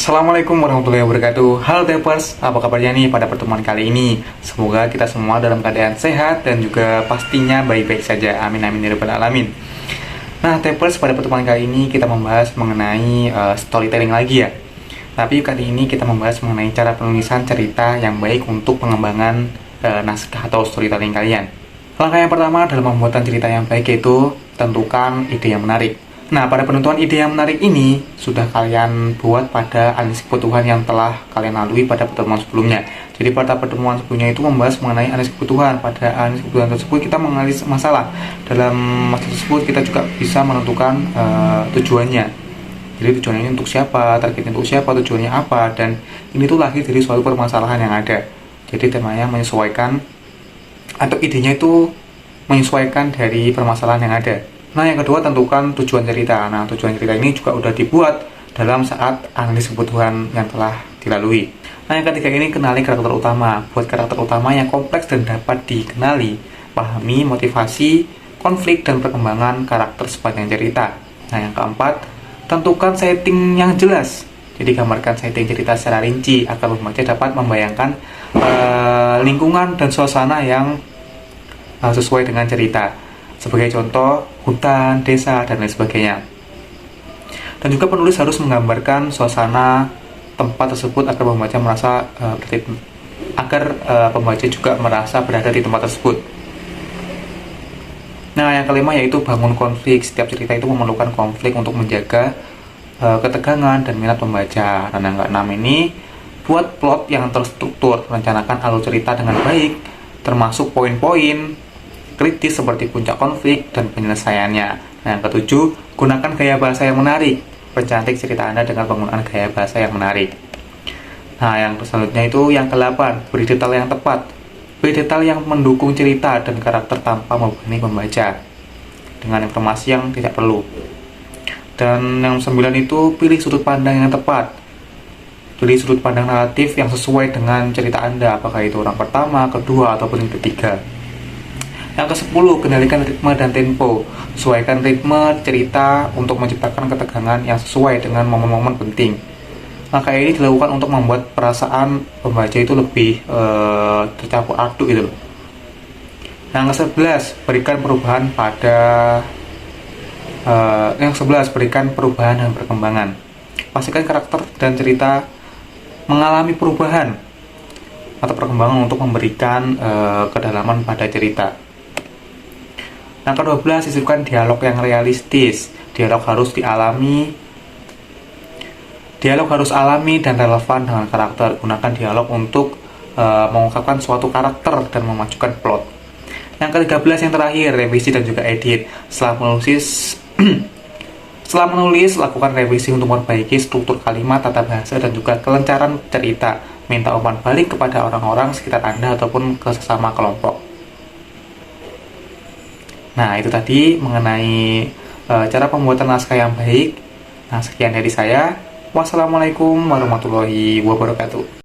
Assalamualaikum warahmatullahi wabarakatuh. Halo Tapers, apa kabarnya nih pada pertemuan kali ini? Semoga kita semua dalam keadaan sehat dan juga pastinya baik-baik saja. Amin amin ya rabbal alamin. Nah Tapers, pada pertemuan kali ini kita membahas mengenai storytelling lagi ya. Tapi kali ini kita membahas mengenai cara penulisan cerita yang baik untuk pengembangan naskah atau storytelling kalian. Langkah yang pertama dalam pembuatan cerita yang baik yaitu tentukan ide yang menarik. Nah, pada penentuan ide yang menarik ini sudah kalian buat pada analisis kebutuhan yang telah kalian lalui pada pertemuan sebelumnya. Jadi pada pertemuan sebelumnya itu membahas mengenai analisis kebutuhan. Pada analisis kebutuhan tersebut kita menganalisis masalah. Dalam masalah tersebut kita juga bisa menentukan tujuannya. Jadi tujuannya untuk siapa, targetnya untuk siapa, tujuannya apa, dan ini tuh lahir dari suatu permasalahan yang ada. Jadi temanya menyesuaikan atau idenya itu menyesuaikan dari permasalahan yang ada. Nah, yang kedua tentukan tujuan cerita. Nah, tujuan cerita ini juga udah dibuat dalam saat analisis kebutuhan yang telah dilalui. Nah, yang ketiga ini kenali karakter utama. Buat karakter utama yang kompleks dan dapat dikenali, pahami motivasi, konflik, dan perkembangan karakter sepanjang cerita. Nah, yang keempat, tentukan setting yang jelas. Jadi, gambarkan setting cerita secara rinci agar pembaca dapat membayangkan lingkungan dan suasana yang sesuai dengan cerita. Sebagai contoh, hutan, desa, dan lain sebagainya. Dan juga penulis harus menggambarkan suasana tempat tersebut agar pembaca merasa pembaca juga merasa berada di tempat tersebut. Nah, yang kelima yaitu bangun konflik. Setiap cerita itu memerlukan konflik untuk menjaga ketegangan dan minat pembaca. Dan yang keenam ini, buat plot yang terstruktur, rencanakan alur cerita dengan baik, termasuk poin-poin kritis seperti puncak konflik dan penyelesaiannya. Nah, yang ketujuh, gunakan gaya bahasa yang menarik. Percantik cerita Anda dengan penggunaan gaya bahasa yang menarik. Nah, yang selanjutnya itu yang ke-8, beri detail yang tepat. Beri detail yang mendukung cerita dan karakter tanpa membebani pembaca dengan informasi yang tidak perlu. Dan yang 9 itu pilih sudut pandang yang tepat. Pilih sudut pandang naratif yang sesuai dengan cerita Anda, apakah itu orang pertama, kedua, ataupun yang ketiga. Yang ke-10, kendalikan ritme dan tempo. Sesuaikan ritme cerita untuk menciptakan ketegangan yang sesuai dengan momen-momen penting. Langkah ini dilakukan untuk membuat perasaan pembaca itu lebih tercampur aduk gitu. Yang ke-11, berikan perubahan berikan perubahan dan perkembangan. Pastikan karakter dan cerita mengalami perubahan atau perkembangan untuk memberikan kedalaman pada cerita. Yang ke-12, sisipkan dialog yang realistis. Dialog harus alami dan relevan dengan karakter. Gunakan dialog untuk mengungkapkan suatu karakter dan memajukan plot. Yang ke-13 yang terakhir, revisi dan juga edit. Setelah menulis, lakukan revisi untuk memperbaiki struktur kalimat, tata bahasa, dan juga kelancaran cerita. Minta umpan balik kepada orang-orang sekitar Anda ataupun ke sesama kelompok. Nah, itu tadi mengenai cara pembuatan naskah yang baik. Nah, sekian dari saya. Wassalamualaikum warahmatullahi wabarakatuh.